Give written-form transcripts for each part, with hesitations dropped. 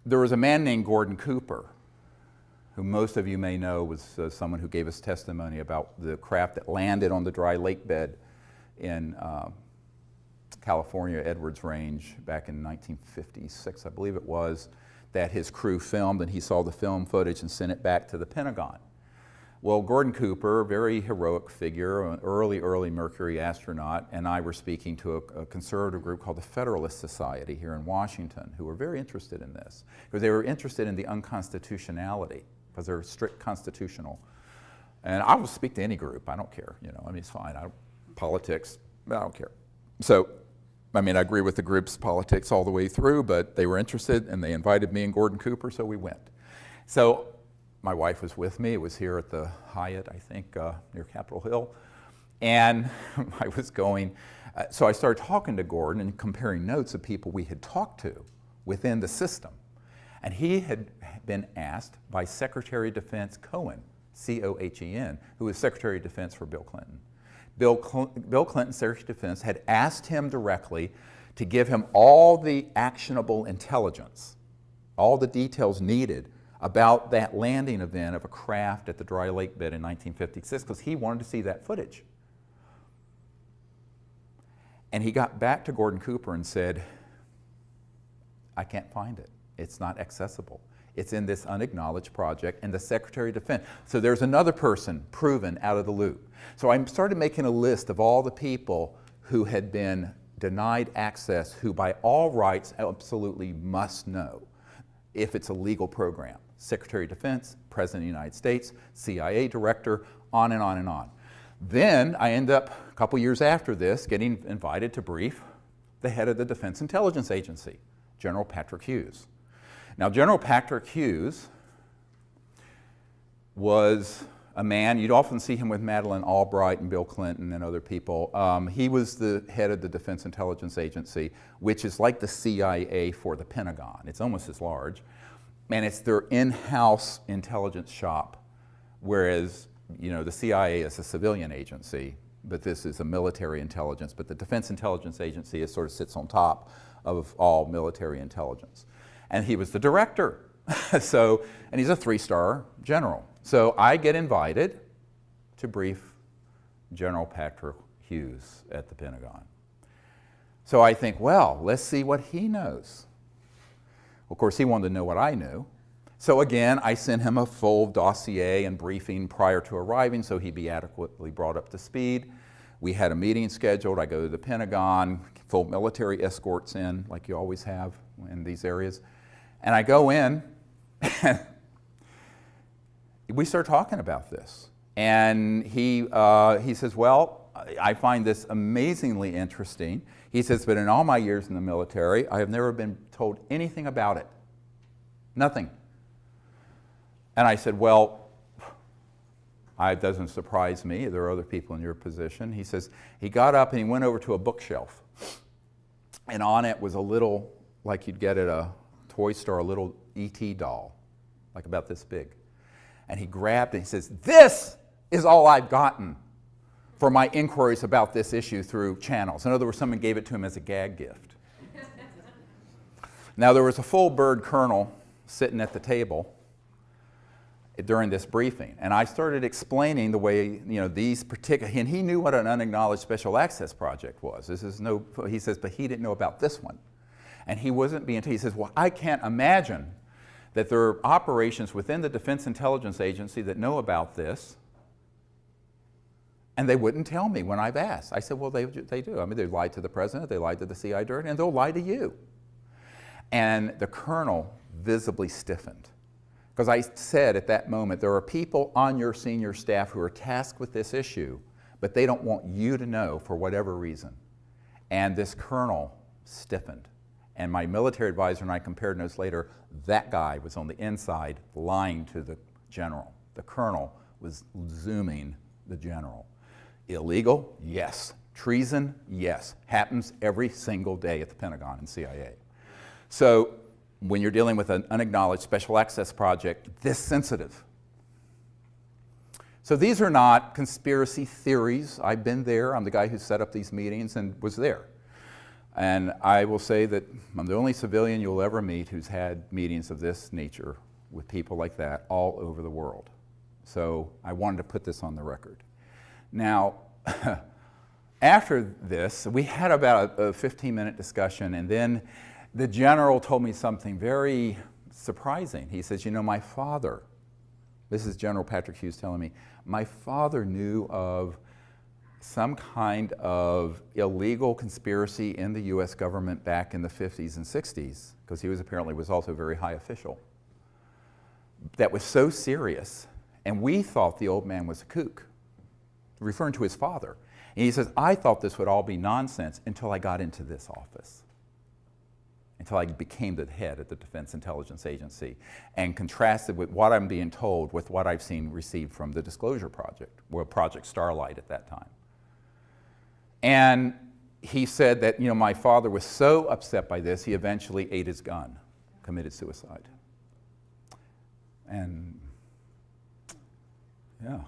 there was a man named Gordon Cooper, who most of you may know was someone who gave us testimony about the craft that landed on the dry lake bed in California, Edwards Range, back in 1956, I believe it was, that his crew filmed, and he saw the film footage and sent it back to the Pentagon. Well, Gordon Cooper, very heroic figure, an early Mercury astronaut, and I were speaking to a conservative group called the Federalist Society here in Washington, who were very interested in this, because they were interested in the unconstitutionality, because they're strict constitutional. And I will speak to any group, I don't care, you know, I mean, it's fine, politics, I don't care. So, I mean, I agree with the group's politics all the way through, but they were interested and they invited me and Gordon Cooper, so we went. So my wife was with me. It was here at the Hyatt, I think, near Capitol Hill. And I was going, so I started talking to Gordon and comparing notes of people we had talked to within the system. And he had been asked by Secretary of Defense Cohen, C-O-H-E-N, who was Secretary of Defense for Bill Clinton. Bill Clinton, Secretary of Defense, had asked him directly to give him all the actionable intelligence, all the details needed about that landing event of a craft at the dry lake bed in 1956, because he wanted to see that footage. And he got back to Gordon Cooper and said, I can't find it. It's not accessible. It's in this unacknowledged project, and the Secretary of Defense. So there's another person proven out of the loop. So I started making a list of all the people who had been denied access, who by all rights absolutely must know if it's a legal program. Secretary of Defense, President of the United States, CIA Director, on and on and on. Then I end up, a couple years after this, getting invited to brief the head of the Defense Intelligence Agency, General Patrick Hughes. Now, General Patrick Hughes was a man, you'd often see him with Madeleine Albright and Bill Clinton and other people. He was the head of the Defense Intelligence Agency, which is like the CIA for the Pentagon. It's almost as large. And it's their in-house intelligence shop, whereas, you know, the CIA is a civilian agency, but this is a military intelligence. But the Defense Intelligence Agency sort of sits on top of all military intelligence. And he was the director. So, and he's a 3-star general. So I get invited to brief General Patrick Hughes at the Pentagon. So I think, well, let's see what he knows. Of course, he wanted to know what I knew. So again, I sent him a full dossier and briefing prior to arriving so he'd be adequately brought up to speed. We had a meeting scheduled. I go to the Pentagon, full military escorts in, like you always have in these areas. And I go in, and we start talking about this. And he says, well, I find this amazingly interesting. He says, but in all my years in the military, I have never been told anything about it. Nothing. And I said, well, it doesn't surprise me. There are other people in your position. He says, he got up and he went over to a bookshelf. And on it was a little, like you'd get at a toy store, a little E.T. doll, like about this big. And he grabbed it and he says, this is all I've gotten for my inquiries about this issue through channels. In other words, someone gave it to him as a gag gift. Now, there was a full bird colonel sitting at the table during this briefing, and I started explaining the way, you know, these particular, and he knew what an unacknowledged special access project was. This is no, he says, but he didn't know about this one. And he wasn't being, he says, well, I can't imagine that there are operations within the Defense Intelligence Agency that know about this, and they wouldn't tell me when I've asked. I said, well, they do. I mean, they lied to the president, they lied to the CIA director, and they'll lie to you. And the colonel visibly stiffened. Because I said at that moment, there are people on your senior staff who are tasked with this issue, but they don't want you to know for whatever reason. And this colonel stiffened. And my military advisor and I compared notes later. That guy was on the inside lying to the general. The colonel was zooming the general. Illegal? Yes. Treason? Yes. Happens every single day at the Pentagon and CIA. So when you're dealing with an unacknowledged special access project this sensitive. So these are not conspiracy theories. I've been there. I'm the guy who set up these meetings and was there. And I will say that I'm the only civilian you'll ever meet who's had meetings of this nature with people like that all over the world. So I wanted to put this on the record. Now, after this, we had about a 15-minute discussion, and then the general told me something very surprising. He says, you know, my father, this is General Patrick Hughes telling me, my father knew of some kind of illegal conspiracy in the US government back in the 50s and 60s, because he apparently was also a very high official, that was so serious, and we thought the old man was a kook, referring to his father. And he says, I thought this would all be nonsense until I got into this office, until I became the head at the Defense Intelligence Agency, and contrasted with what I'm being told with what I've seen received from the Disclosure Project, or Project Starlight at that time. And he said that, you know, my father was so upset by this, he eventually ate his gun, committed suicide. And yeah.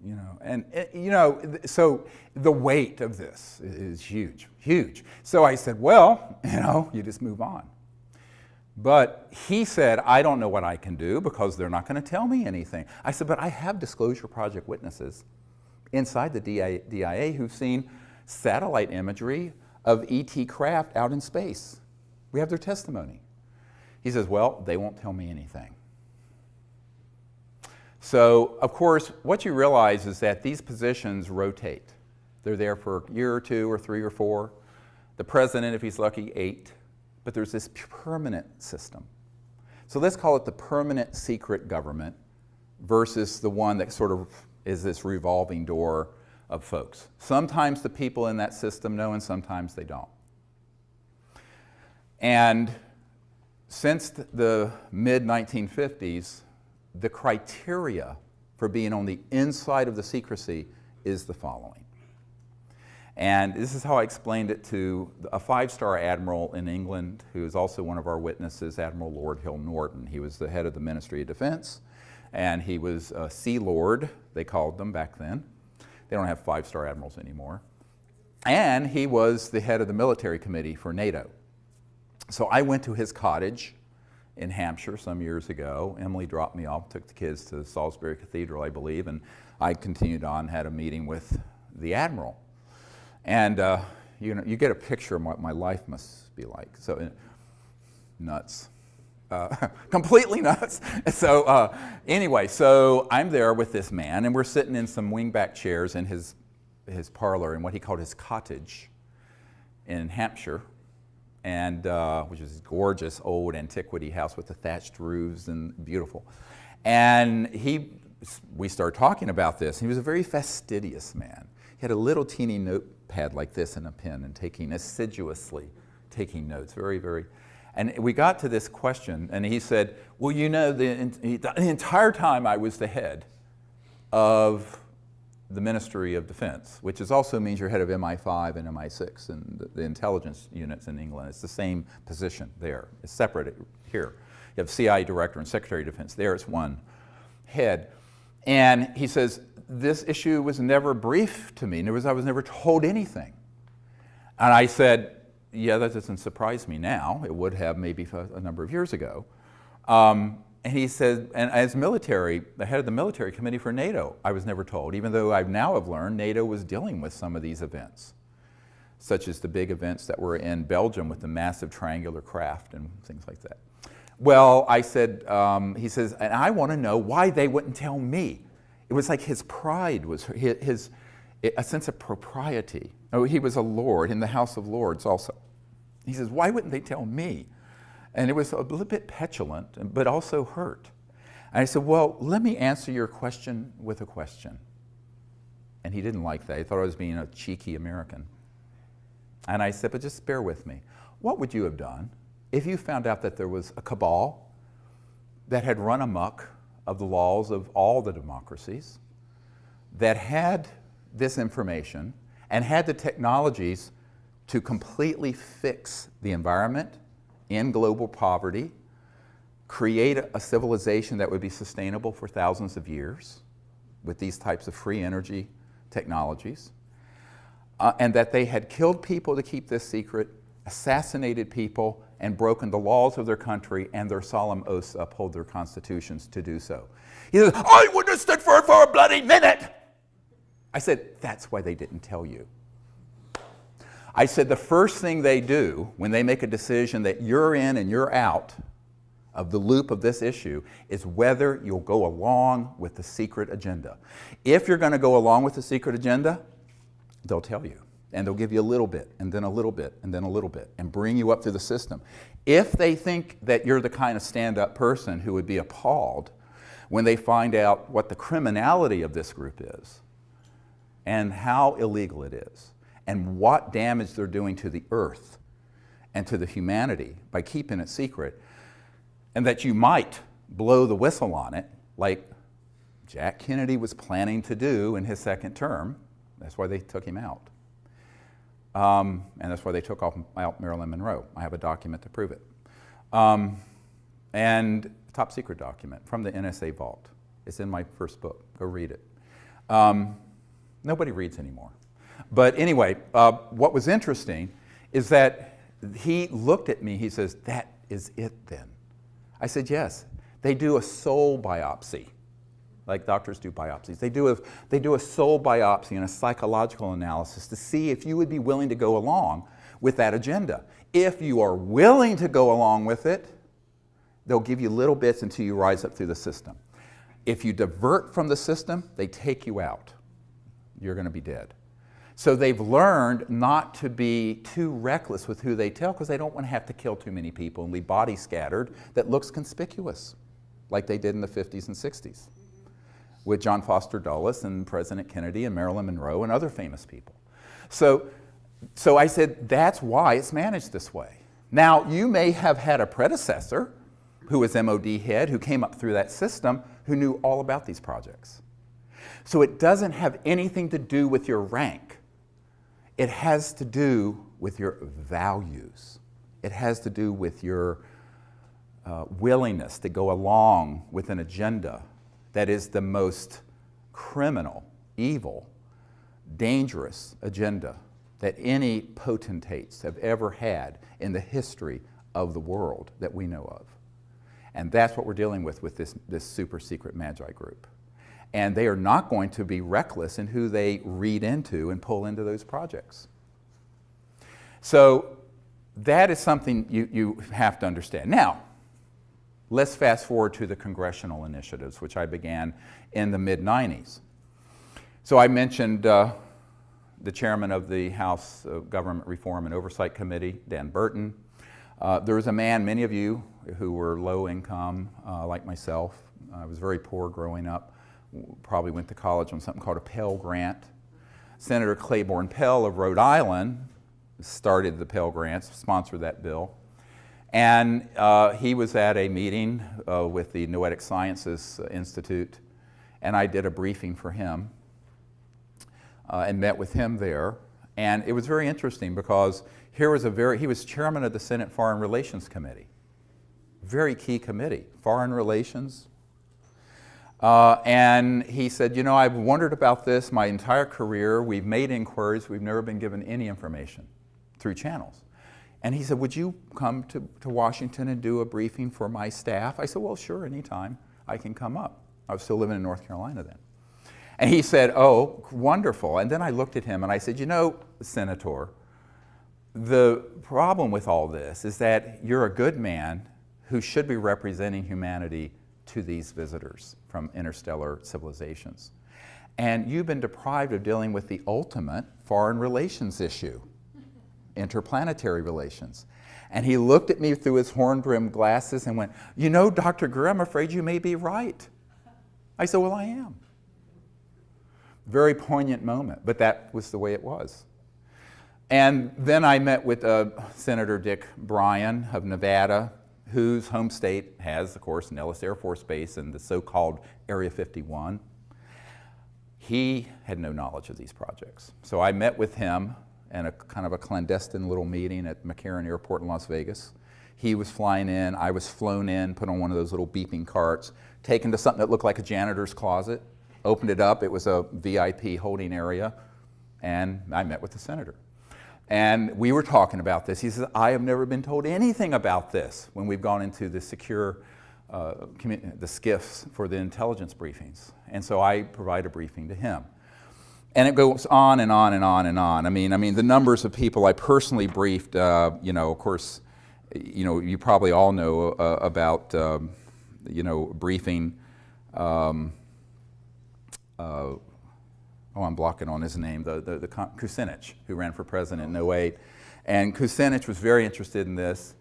You know, and you know, so the weight of this is huge, huge. So I said, well, you know, you just move on. But he said, I don't know what I can do because they're not going to tell me anything. I said, but I have Disclosure Project witnesses inside the DIA who've seen satellite imagery of ET craft out in space. We have their testimony. He says, well, they won't tell me anything. So, of course, what you realize is that these positions rotate. They're there for a year or two or 3 or 4. The president, if he's lucky, 8. But there's this permanent system. So let's call it the permanent secret government versus the one that sort of is this revolving door of folks. Sometimes the people in that system know and sometimes they don't. And since the mid-1950s, the criteria for being on the inside of the secrecy is the following. And this is how I explained it to a 5-star admiral in England who is also one of our witnesses, Admiral Lord Hill Norton. He was the head of the Ministry of Defense, and he was a Sea Lord, they called them back then. They don't have 5-star admirals anymore. And he was the head of the military committee for NATO. So I went to his cottage in Hampshire some years ago. Emily dropped me off, took the kids to Salisbury Cathedral, I believe, and I continued on, had a meeting with the admiral. And you know, you get a picture of what my life must be like. So nuts, completely nuts. So anyway, so I'm there with this man, and we're sitting in some wingback chairs in his parlor in what he called his cottage in Hampshire, and which is a gorgeous old antiquity house with the thatched roofs and beautiful. And we started talking about this. He was a very fastidious man. He had a little teeny notepad like this and a pen and assiduously taking notes, very, very. And we got to this question, and he said, well, you know, the entire time I was the head of the Ministry of Defense, which also means you're head of MI5 and MI6 and the intelligence units in England. It's the same position there. It's separate here. You have CIA Director and Secretary of Defense. There it's one head. And he says, this issue was never briefed to me. I was never told anything. And I said, yeah, that doesn't surprise me now. It would have maybe a number of years ago. And he said, and as the head of the military committee for NATO, I was never told, even though I now have learned NATO was dealing with some of these events, such as the big events that were in Belgium with the massive triangular craft and things like that. Well, I said, he says, and I want to know why they wouldn't tell me. It was like his pride was a sense of propriety. Oh, he was a lord in the House of Lords also. He says, why wouldn't they tell me? And it was a little bit petulant, but also hurt. And I said, well, let me answer your question with a question. And he didn't like that. He thought I was being a cheeky American. And I said, but just bear with me. What would you have done if you found out that there was a cabal that had run amok of the laws of all the democracies, that had this information and had the technologies to completely fix the environment, end global poverty, create a civilization that would be sustainable for thousands of years with these types of free energy technologies? and that they had killed people to keep this secret, assassinated people, and broken the laws of their country and their solemn oaths to uphold their constitutions to do so. He said, I wouldn't have stood for it for a bloody minute. I said, that's why they didn't tell you. I said, the first thing they do when they make a decision that you're in and you're out of the loop of this issue is whether you'll go along with the secret agenda. If you're going to go along with the secret agenda, they'll tell you. And they'll give you a little bit, and then a little bit, and then a little bit, and bring you up through the system. If they think that you're the kind of stand-up person who would be appalled when they find out what the criminality of this group is, and how illegal it is, and what damage they're doing to the earth and to the humanity by keeping it secret, and that you might blow the whistle on it like Jack Kennedy was planning to do in his second term, that's why they took him out. And that's why they took out Marilyn Monroe. I have a document to prove it. And top secret document from the NSA vault. It's in my first book. Go read it. Nobody reads anymore. But anyway, what was interesting is that he looked at me, he says, that is it then? I said, yes. They do a soul biopsy, like doctors do biopsies. They do a soul biopsy and a psychological analysis to see if you would be willing to go along with that agenda. If you are willing to go along with it, they'll give you little bits until you rise up through the system. If you divert from the system, they take you out. You're going to be dead. So they've learned not to be too reckless with who they tell because they don't want to have to kill too many people and leave bodies scattered that looks conspicuous, like they did in the 50s and 60s with John Foster Dulles and President Kennedy and Marilyn Monroe and other famous people. So I said, that's why it's managed this way. Now, you may have had a predecessor who was MOD head who came up through that system who knew all about these projects. So it doesn't have anything to do with your rank. It has to do with your values. It has to do with your willingness to go along with an agenda that is the most criminal, evil, dangerous agenda that any potentates have ever had in the history of the world that we know of. And that's what we're dealing with this super secret Magi group. And they are not going to be reckless in who they read into and pull into those projects. So that is something you have to understand. Now, let's fast forward to the congressional initiatives, which I began in the mid-90s. So I mentioned the chairman of the House Government Reform and Oversight Committee, Dan Burton. There was a man, many of you who were low income, like myself. I was very poor growing up. Probably went to college on something called a Pell Grant. Senator Claiborne Pell of Rhode Island started the Pell Grants, sponsored that bill. And he was at a meeting with the Noetic Sciences Institute, and I did a briefing for him and met with him there. And it was very interesting because he was chairman of the Senate Foreign Relations Committee. Very key committee, foreign relations. And he said, you know, I've wondered about this my entire career. We've made inquiries. We've never been given any information through channels. And he said, would you come to Washington and do a briefing for my staff? I said, well, sure, anytime I can come up. I was still living in North Carolina then. And he said, oh, wonderful. And then I looked at him and I said, you know, Senator, the problem with all this is that you're a good man who should be representing humanity to these visitors from interstellar civilizations. And you've been deprived of dealing with the ultimate foreign relations issue, interplanetary relations. And he looked at me through his horn-rimmed glasses and went, you know, Dr. Greer, I'm afraid you may be right. I said, well, I am. Very poignant moment, but that was the way it was. And then I met with Senator Dick Bryan of Nevada, whose home state has, of course, Nellis Air Force Base and the so-called Area 51. He had no knowledge of these projects. So I met with him in a kind of a clandestine little meeting at McCarran Airport in Las Vegas. He was flying in, I was flown in, put on one of those little beeping carts, taken to something that looked like a janitor's closet, opened it up, it was a VIP holding area, and I met with the senator. And we were talking about this. He says, I have never been told anything about this when we've gone into the secure, the SCIFs for the intelligence briefings. And so I provide a briefing to him. And it goes on and on and on and on. I mean, the numbers of people I personally briefed, you know, of course, you know, you probably all know about, you know, briefing, oh, I'm blocking on his name, the Kucinich, who ran for president in 2008. And Kucinich was very interested in this,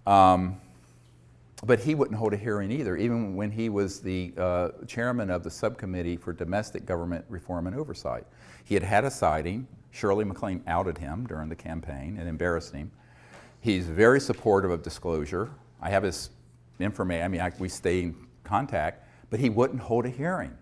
but he wouldn't hold a hearing either, even when he was the chairman of the subcommittee for domestic government reform and oversight. He had had a sighting. Shirley MacLaine outed him during the campaign and embarrassed him. He's very supportive of disclosure. I have his information, I mean, we stay in contact, but he wouldn't hold a hearing.